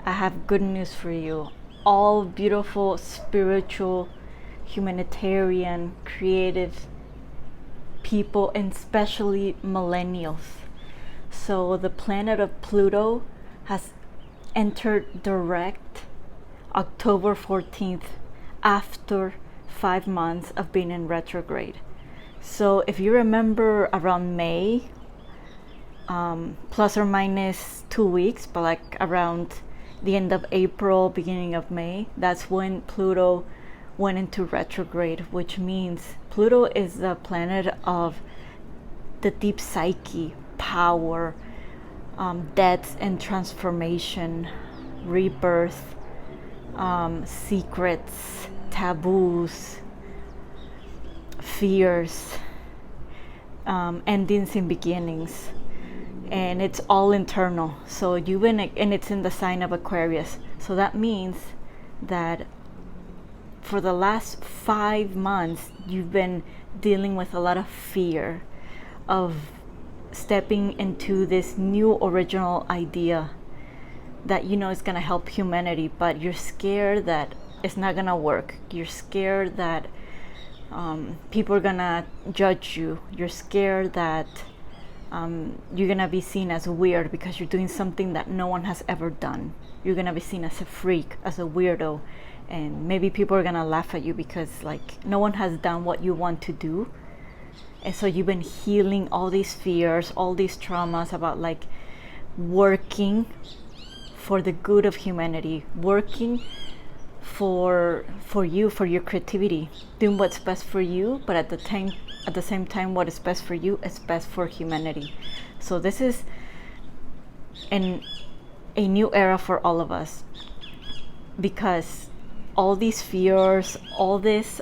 I have good news for you. All beautiful, spiritual, humanitarian, creative people, and especially millennials. So the planet of Pluto has entered direct October 14th after 5 months of being in retrograde. So if you remember around May, plus or minus 2 weeks, but like around the end of April, beginning of May, that's when Pluto went into retrograde, which means Pluto is the planet of the deep psyche, power, death and transformation, rebirth, secrets, taboos, fears, endings and beginnings. And it's all internal. So and it's in the sign of Aquarius. So that means that for the last 5 months, you've been dealing with a lot of fear of stepping into this new original idea that you know is going to help humanity, but you're scared that it's not going to work. You're scared that people are going to judge you. You're scared that you're going to be seen as weird because you're doing something that no one has ever done. You're going to be seen as a freak, as a weirdo, and maybe people are going to laugh at you because like no one has done what you want to do. And so you've been healing all these fears, all these traumas about like working for the good of humanity, working for you, for your creativity, doing what's best for you, but at the same time what is best for you is best for humanity. So this is a new era for all of us, because all these fears, all this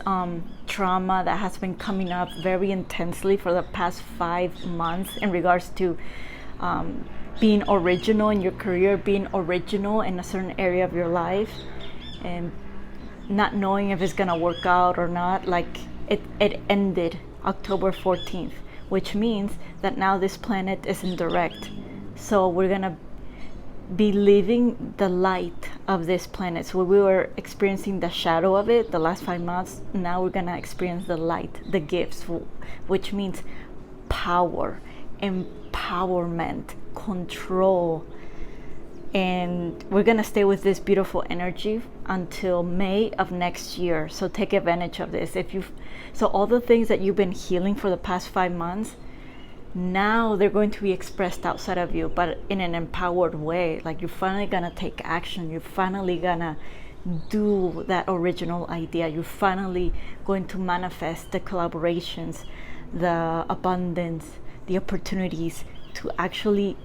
trauma that has been coming up very intensely for the past 5 months in regards to being original in your career, being original in a certain area of your life, and not knowing if it's gonna work out or not. Like it ended October 14th, which means that now this planet is in direct. So we're gonna be living the light of this planet. So we were experiencing the shadow of it the last 5 months. Now we're gonna experience the light, the gifts, which means power, empowerment, control. And we're gonna stay with this beautiful energy until May of next year. So take advantage of this. So all the things that you've been healing for the past 5 months, now they're going to be expressed outside of you, but in an empowered way. Like you're finally gonna take action. You're finally gonna do that original idea. You're finally going to manifest the collaborations, the abundance, the opportunities to actually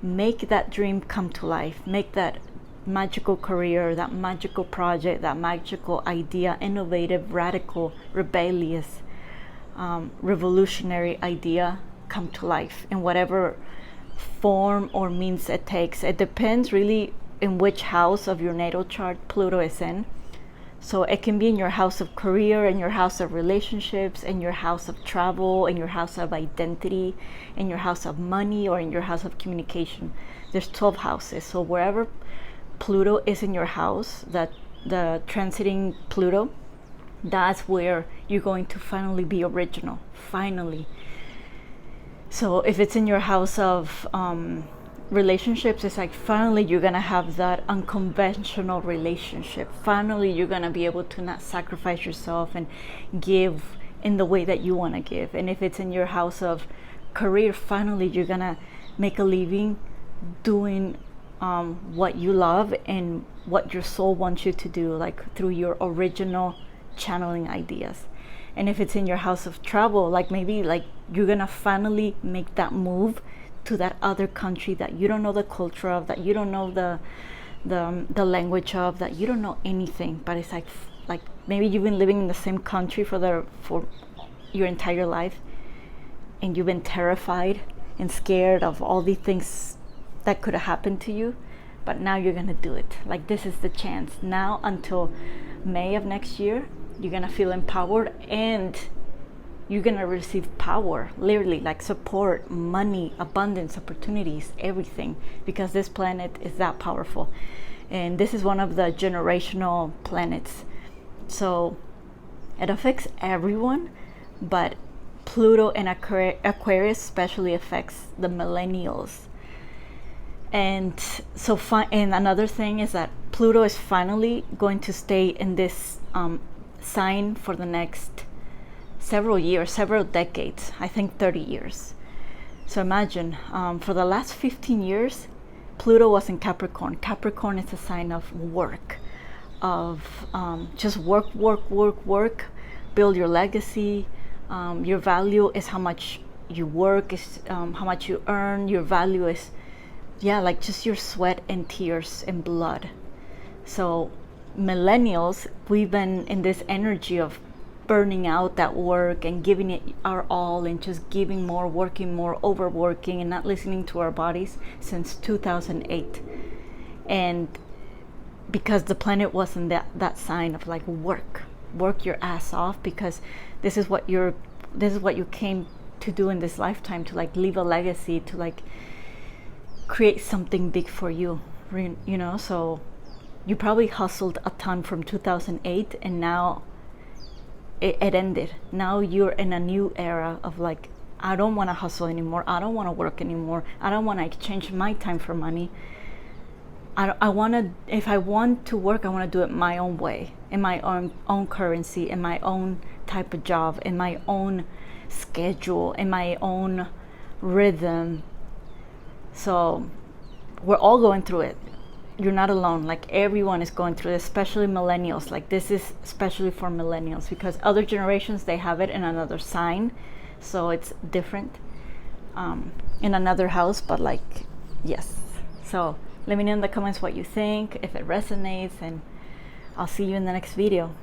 make that dream come to life, make that magical career, that magical project, that magical idea, innovative, radical, rebellious, revolutionary idea come to life in whatever form or means it takes. It depends really in which house of your natal chart Pluto is in. So it can be in your house of career, in your house of relationships, in your house of travel, in your house of identity, in your house of money, or in your house of communication. There's 12 houses. So wherever Pluto is in your house, that the transiting Pluto, that's where you're going to finally be original, finally. So if it's in your house of relationships, it's like finally you're gonna have that unconventional relationship. Finally you're gonna be able to not sacrifice yourself and give in the way that you want to give. And if it's in your house of career, finally you're gonna make a living doing what you love and what your soul wants you to do, like through your original channeling ideas. And if it's in your house of travel, like maybe like you're gonna finally make that move to that other country that you don't know the culture of, that you don't know the language of, that you don't know anything, but it's like maybe you've been living in the same country for your entire life, and you've been terrified and scared of all the things that could have happened to you, but now you're gonna do it. Like this is the chance. Now until May of next year, you're gonna feel empowered, and you're gonna receive power, literally, like support, money, abundance, opportunities, everything, because this planet is that powerful. and this is one of the generational planets. So it affects everyone, but Pluto and Aquarius especially affects the millennials. And so, and another thing is that Pluto is finally going to stay in this sign for the next several years, several decades, I think 30 years. So imagine, for the last 15 years, Pluto was in Capricorn. Capricorn is a sign of work, of just work, build your legacy. Your value is how much you work, is how much you earn. Your value is, like just your sweat and tears and blood. So millennials, we've been in this energy of burning out that work and giving it our all and just giving more, working more, overworking, and not listening to our bodies since 2008. And because the planet was in that sign of like work your ass off, because this is what you came to do in this lifetime, to like leave a legacy, to like create something big for you, you know. So you probably hustled a ton from 2008, and now it ended. Now you're in a new era of like, I don't want to hustle anymore, I don't want to work anymore, I don't want to exchange my time for money. I want to, if I want to work, I want to do it my own way, in my own currency, in my own type of job, in my own schedule, in my own rhythm. So we're all going through it. You're not alone. Like everyone is going through it, especially millennials. Like this is especially for millennials, because other generations, they have it in another sign, so it's different, in another house. But like, yes. So let me know in the comments what you think, if it resonates, and I'll see you in the next video.